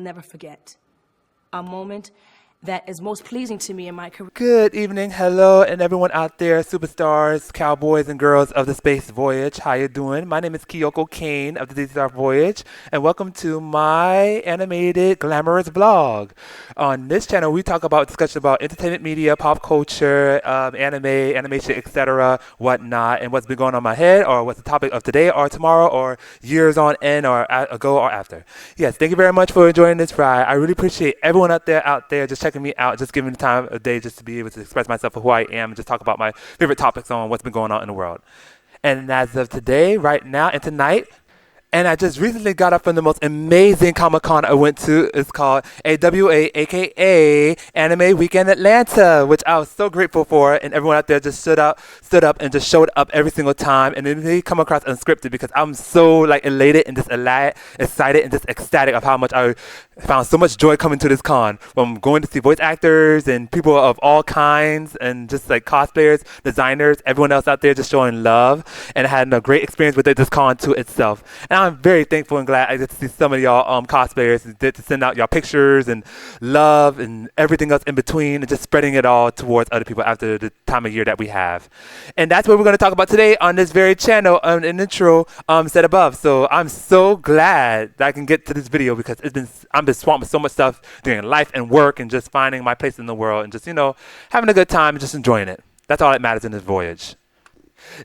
never forget. A moment that is most pleasing to me in my career. Good evening, hello, and everyone out there, superstars, cowboys, and girls of the space voyage. How you doing? My name is Kyoko Cane of the Daystar Voyage, and welcome to my animated glamorous vlog. On this channel, we talk about discussion about entertainment media, pop culture, anime, animation, etc., whatnot, and what's been going on in my head, or what's the topic of today, or tomorrow, or years on end, or ago, or after. Yes, thank you very much for enjoying this ride. I really appreciate everyone out there just checking me out, just giving the time of day just to be able to express myself for who I am and just talk about my favorite topics on what's been going on in the world. And as of today, right now, and tonight, and I just recently got up from the most amazing Comic-Con I went to. It's called AWA, aka Anime Weekend Atlanta, which I was so grateful for. And everyone out there just stood up and just showed up every single time. And then they come across unscripted because I'm so like elated and just excited and just ecstatic of how much I found so much joy coming to this con. From going to see voice actors and people of all kinds and just like cosplayers, designers, everyone else out there just showing love. And I had a great experience with this con to itself. And I'm very thankful and glad I get to see some of y'all cosplayers and get to send out y'all pictures and love and everything else in between and just spreading it all towards other people after the time of year that we have. And that's what we're going to talk about today on this very channel, an intro set above. So I'm so glad that I can get to this video because I've been swamped with so much stuff during life and work and just finding my place in the world and just, you know, having a good time and just enjoying it. That's all that matters in this voyage.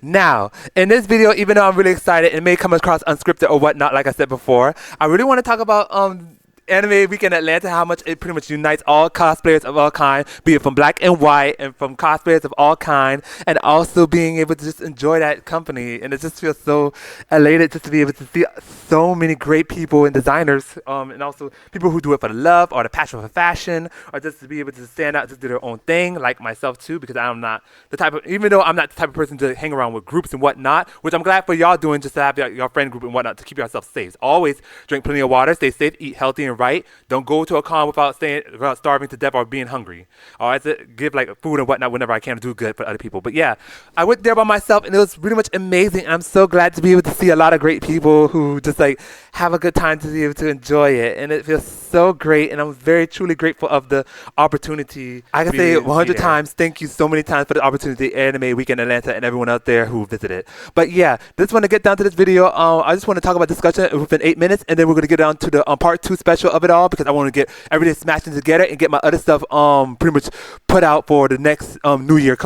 Now, in this video, even though I'm really excited, it may come across unscripted or whatnot, like I said before, I really want to talk about Anime Weekend Atlanta, how much it pretty much unites all cosplayers of all kind, be it from black and white and from cosplayers of all kind, and also being able to just enjoy that company. And it just feels so elated just to be able to see so many great people and designers, and also people who do it for the love or the passion for fashion, or just to be able to stand out, just do their own thing, like myself too, because I'm not the type of, even though I'm not the type of person to hang around with groups and whatnot, which I'm glad for y'all doing, just to have your friend group and whatnot to keep yourself safe. Always drink plenty of water, stay safe, eat healthy and right. Don't go to a con without starving to death or being hungry. Or give like food and whatnot whenever I can to do good for other people. But yeah, I went there by myself and it was really much amazing. And I'm so glad to be able to see a lot of great people who just like have a good time to be able to enjoy it. And it feels so great. And I'm very truly grateful of the opportunity. I can say 100 times, thank you so many times for the opportunity, Anime Weekend Atlanta and everyone out there who visited. But yeah, just want to get down to this video. I just want to talk about discussion within 8 minutes. And then we're going to get down to the part 2 special of it all, because I want to get everything smashing together and get my other stuff pretty much put out for the next new year.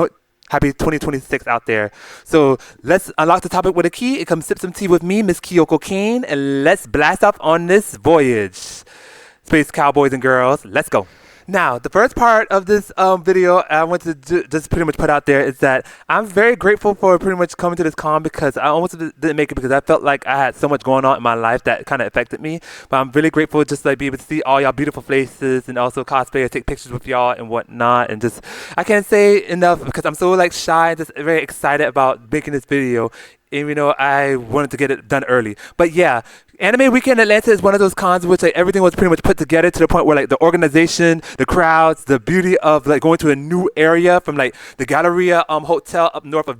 Happy 2026 out there. So let's unlock the topic with a key. It comes sip some tea with me, Miss Kyoko Cane, and let's blast off on this voyage. Space cowboys and girls, let's go. Now, the first part of this video I want to just pretty much put out there is that I'm very grateful for pretty much coming to this con, because I almost didn't make it because I felt like I had so much going on in my life that kind of affected me. But I'm really grateful just to like be able to see all y'all beautiful faces and also cosplayers, take pictures with y'all and whatnot. And just, I can't say enough because I'm so like shy and just very excited about making this video. Even though I wanted to get it done early. But yeah, Anime Weekend Atlanta is one of those cons which like everything was pretty much put together to the point where like the organization, the crowds, the beauty of like going to a new area from like the Galleria Hotel up north of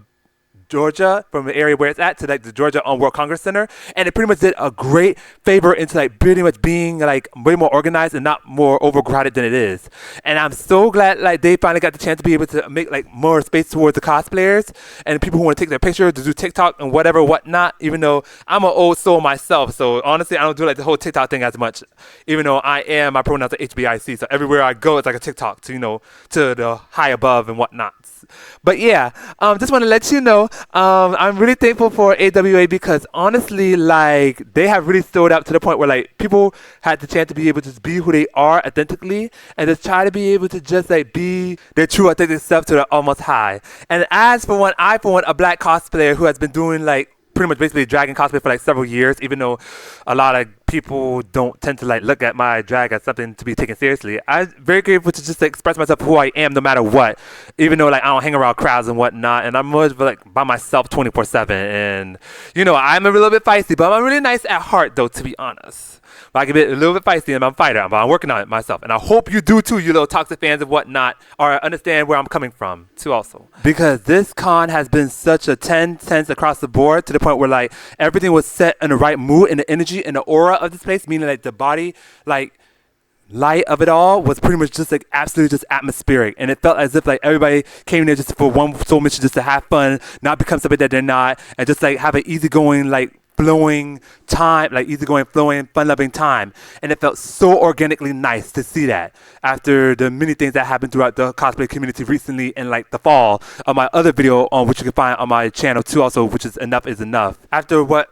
Georgia, from the area where it's at to like the Georgia World Congress Center, and it pretty much did a great favor into like pretty much being like way more organized and not more overcrowded than it is. And I'm so glad like they finally got the chance to be able to make like more space towards the cosplayers and people who want to take their pictures, to do TikTok and whatnot, even though I'm an old soul myself. So honestly, I don't do like the whole TikTok thing as much, even though my pronouns are HBIC. So everywhere I go, it's like a TikTok to, you know, to the high above and whatnot. But yeah, just want to let you know, I'm really thankful for AWA because honestly, like they have really stood up to the point where like people had the chance to be able to just be who they are authentically and just try to be able to just like be their true authentic self to the almost high. And as for one, a black cosplayer who has been doing like pretty much basically dragon cosplay for like several years, even though a lot of people don't tend to like look at my drag as something to be taken seriously. I'm very grateful to just like, express myself who I am no matter what, even though like I don't hang around crowds and whatnot, and I'm more like by myself 24/7. And you know, I'm a little bit feisty, but I'm really nice at heart though, to be honest. But I can be a little bit feisty and I'm a fighter, but I'm working on it myself. And I hope you do too, you little toxic fans and whatnot, or understand where I'm coming from too also. Because this con has been such a 10/10 across the board to the point where like everything was set in the right mood and the energy and the aura of this place, meaning like the body, like light of it all was pretty much just like absolutely just atmospheric, and it felt as if like everybody came there just for one sole mission, just to have fun, not become something that they're not, and just like have an easygoing, like flowing time, like easygoing, flowing, fun-loving time. And it felt so organically nice to see that after the many things that happened throughout the cosplay community recently in like the fall of my other video on which you can find on my channel too also, which is Enough is Enough. After what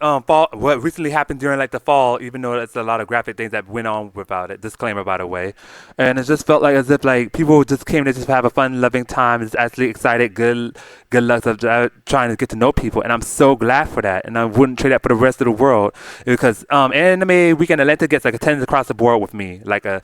recently happened during like the fall, even though it's a lot of graphic things that went on without it, disclaimer by the way, and it just felt like as if like people just came to just have a fun loving time, just actually excited, good luck of trying to get to know people, and I'm so glad for that, and I wouldn't trade that for the rest of the world, because Anime Weekend Atlanta gets like a 10 across the board with me, like a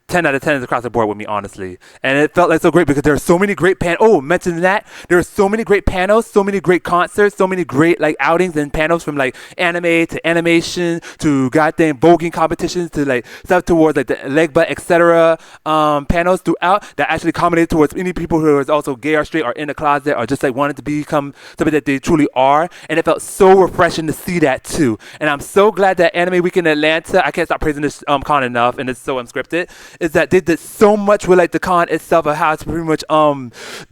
10 out of 10 across the board with me, honestly. And it felt like so great because there are so many great mentioning that, there are so many great panels, so many great concerts, so many great like outings and panels, from like anime to animation to goddamn voguing competitions to like stuff towards like the leg butt etc. Panels throughout that actually accommodated towards any people who is also gay or straight or in the closet or just like wanted to become something that they truly are. And it felt so refreshing to see that too. And I'm so glad that Anime Week in Atlanta, I can't stop praising this con enough, and it's so unscripted, is that they did so much with like the con itself of how to pretty much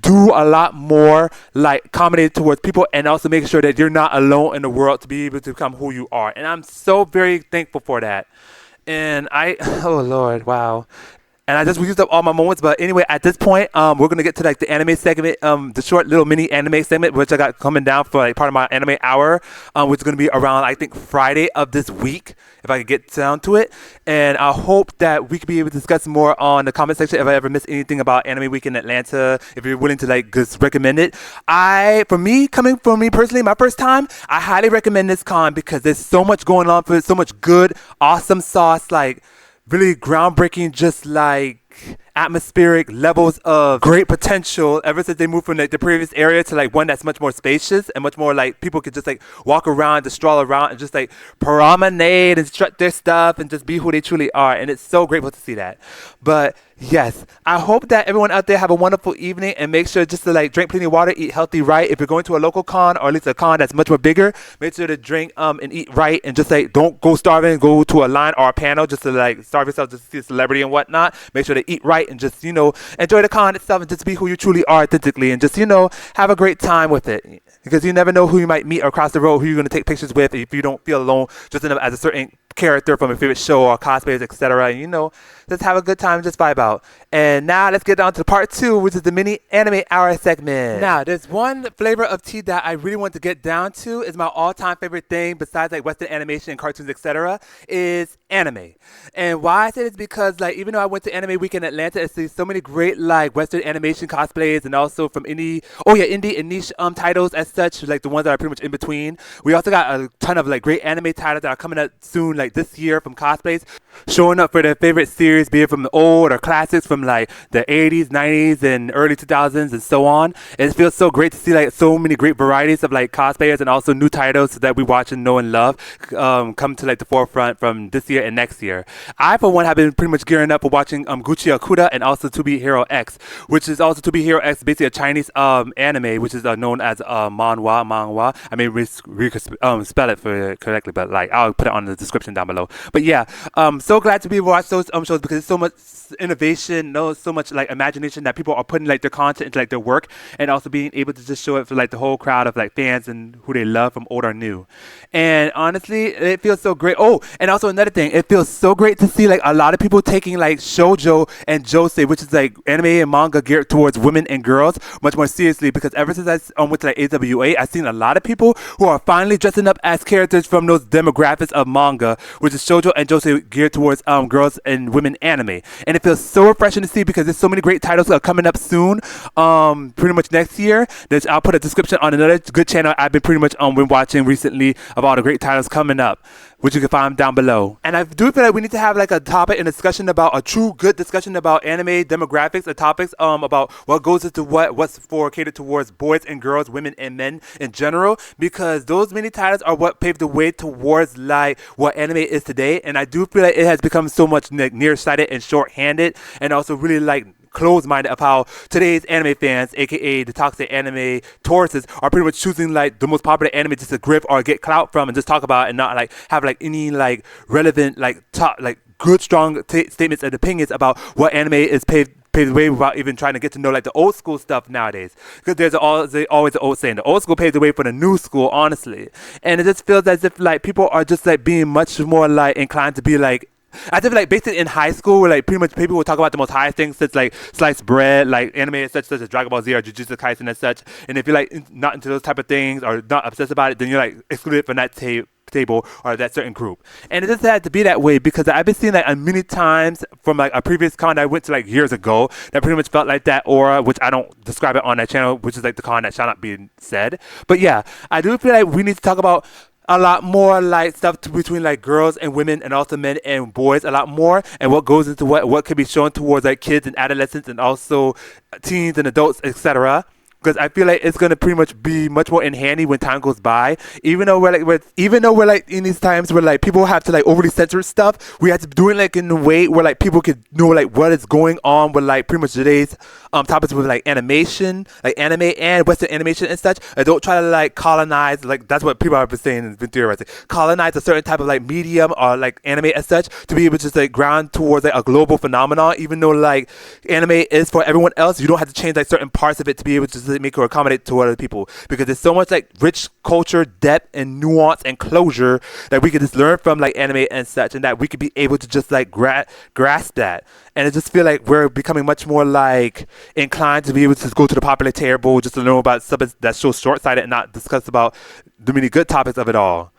do a lot more like accommodate towards people, and also making sure that you're not alone in the world to be able to become who you are. And I'm so very thankful for that. And oh Lord, wow. And I just used up all my moments, but anyway, at this point, we're gonna get to like the anime segment, the short little mini anime segment, which I got coming down for like part of my anime hour, which is gonna be around I think Friday of this week, if I could get down to it. And I hope that we could be able to discuss more on the comment section if I ever miss anything about Anime Week in Atlanta. If you're willing to like just recommend it, coming from me personally, my first time, I highly recommend this con because there's so much going on for it, so much good, awesome sauce, like really groundbreaking, just like atmospheric levels of great potential ever since they moved from like the previous area to like one that's much more spacious and much more like people could just like walk around, just stroll around and just like promenade and strut their stuff and just be who they truly are. And it's so grateful to see that. But yes, I hope that everyone out there have a wonderful evening, and make sure just to like drink plenty of water, eat healthy, right? If you're going to a local con or at least a con that's much more bigger, make sure to drink and eat right, and just like don't go starving, go to a line or a panel just to like starve yourself just to see a celebrity and whatnot. Make sure to eat right and just, you know, enjoy the con itself and just be who you truly are authentically, and just, you know, have a great time with it, because you never know who you might meet across the road, who you're going to take pictures with if you don't feel alone, just as a certain character from a favorite show or cosplays, etc. You know, just have a good time, just vibe out. And now let's get down to part 2, which is the mini anime hour segment. Now, there's one flavor of tea that I really want to get down to. Is my all-time favorite thing besides like Western animation and cartoons, etc. is anime. And why I say this, because like even though I went to Anime Week in Atlanta, I see so many great like Western animation cosplays, and also from indie and niche titles as such, like the ones that are pretty much in between. We also got a ton of like great anime titles that are coming up soon, like this year, from cosplays showing up for their favorite series, be it from the old or classics from like the 80s, 90s, and early 2000s, and so on. And it feels so great to see like so many great varieties of like cosplayers and also new titles that we watch and know and love come to like the forefront from this year and next year. I, for one, have been pretty much gearing up for watching Gucci Akuda and also To Be Hero X, which is also To Be Hero X, basically a Chinese anime, which is known as manhwa. I mean, spell it for correctly, but like I'll put it on the description down below. But yeah, so glad to be able to watch those shows, because it's so much innovation, so much like imagination that people are putting like their content into like their work, and also being able to just show it for like the whole crowd of like fans and who they love from old or new. And honestly, it feels so great. Oh, and also another thing, it feels so great to see like a lot of people taking like shoujo and josei, which is like anime and manga geared towards women and girls, much more seriously, because ever since I went to like AWA, I've seen a lot of people who are finally dressing up as characters from those demographics of manga, which is shoujo and josei geared towards girls and women anime. And it feels so refreshing to see, because there's so many great titles that are coming up soon, pretty much next year. I'll put a description on another good channel I've been pretty much been watching recently of all the great titles coming up, which you can find down below. And I do feel like we need to have like a topic and discussion about a true good discussion about anime demographics and topics about what goes into what's for catered towards boys and girls, women and men in general, because those many titles are what paved the way towards like what anime is today. And I do feel like it has become so much nearsighted and short-handed, and also really like closed-minded of how today's anime fans, aka the toxic anime Tauruses, are pretty much choosing like the most popular anime just to grip or get clout from and just talk about it, and not like have like any like relevant like top like good, strong statements and opinions about what anime is paved the way without even trying to get to know like the old school stuff nowadays. Because there's always an old saying, the old school paved the way for the new school, honestly. And it just feels as if like people are just like being much more like inclined to be like, I feel like basically in high school where like pretty much people will talk about the most highest things such like sliced bread, like anime such as Dragon Ball Z or Jujutsu Kaisen and such. And if you're like not into those type of things or not obsessed about it, then you're like excluded from that table or that certain group. And it just had to be that way because I've been seeing that many times from like a previous con I went to like years ago that pretty much felt like that aura, which I don't describe it on that channel, which is like the con that shall not be said. But yeah, I do feel like we need to talk about a lot more like stuff between like girls and women and also men and boys a lot more, and what goes into what can be shown towards like kids and adolescents and also teens and adults, etc. Because I feel like it's gonna pretty much be much more in handy when time goes by. Even though we're like in these times where like people have to like overly censor stuff, we have to do it like in a way where like people could know like what is going on with like pretty much today's topics with like animation, like anime and Western animation and such. And don't try to like colonize, like that's what people have been saying and been theorizing. Colonize a certain type of like medium or like anime as such to be able to just like ground towards like a global phenomenon. Even though like anime is for everyone else, you don't have to change like certain parts of it to be able to just make or accommodate to other people, because there's so much like rich culture, depth, and nuance and closure that we could just learn from like anime and such, and that we could be able to just like grasp that. And I just feel like we're becoming much more like inclined to be able to go to the popular table just to know about stuff that's so short-sighted and not discuss about the many good topics of it all.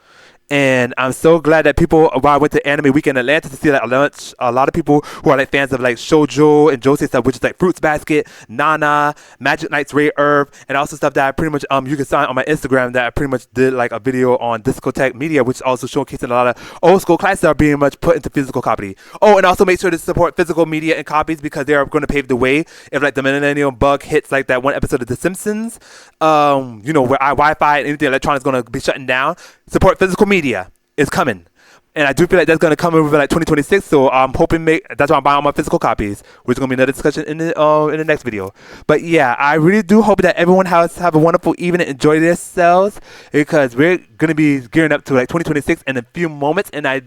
And I'm so glad that people, while I went to Anime Week in Atlanta to see like a lot of people who are like fans of like shoujo and josei stuff, which is like Fruits Basket, Nana, Magic Knights Ray Earth, and also stuff that I pretty much you can find on my Instagram that I pretty much did like a video on Discotheque Media, which also showcasing a lot of old school classes that are being much put into physical copy. Oh, and also make sure to support physical media and copies because they are going to pave the way if like the millennium bug hits like that one episode of The Simpsons, you know, where Wi-Fi and anything electronic is going to be shutting down. Support physical media. It's coming. And I do feel like that's going to come over like 2026. So I'm hoping that's why I'm buying all my physical copies, which is going to be another discussion in the next video. But yeah, I really do hope that everyone have a wonderful evening and enjoy themselves, because we're going to be gearing up to like 2026 in a few moments. And I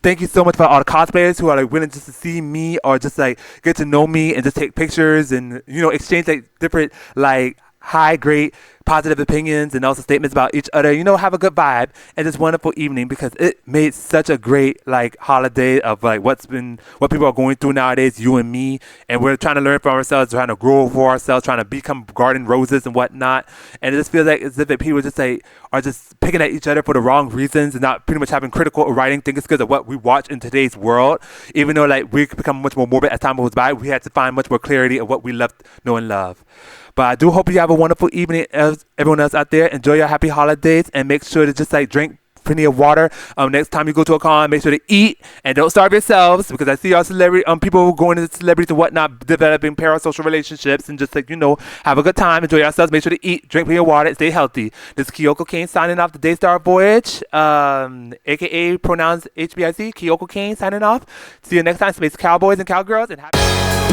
thank you so much for all the cosplayers who are like willing just to see me or just like get to know me and just take pictures and, you know, exchange like different like high, great, positive opinions and also statements about each other. You know, have a good vibe and this wonderful evening, because it made such a great like holiday of like what people are going through nowadays, you and me, and we're trying to learn from ourselves, trying to grow for ourselves, trying to become garden roses and whatnot. And it just feels like as if people just like are just picking at each other for the wrong reasons and not pretty much having critical or writing things because of what we watch in today's world. Even though like we become much more morbid as time goes by, we had to find much more clarity of what we love, know, and love. But I do hope you have a wonderful evening as everyone else out there. Enjoy your happy holidays and make sure to just like drink plenty of water. Next time you go to a con, make sure to eat and don't starve yourselves, because I see our celebrity people going into celebrities and whatnot, developing parasocial relationships, and just like, you know, have a good time, enjoy yourselves, make sure to eat, drink plenty of water, and stay healthy. This is Kyoko Cane signing off the Daystar Voyage, aka pronouns HBIC, Kyoko Cane signing off. See you next time, Space Cowboys and Cowgirls, and happy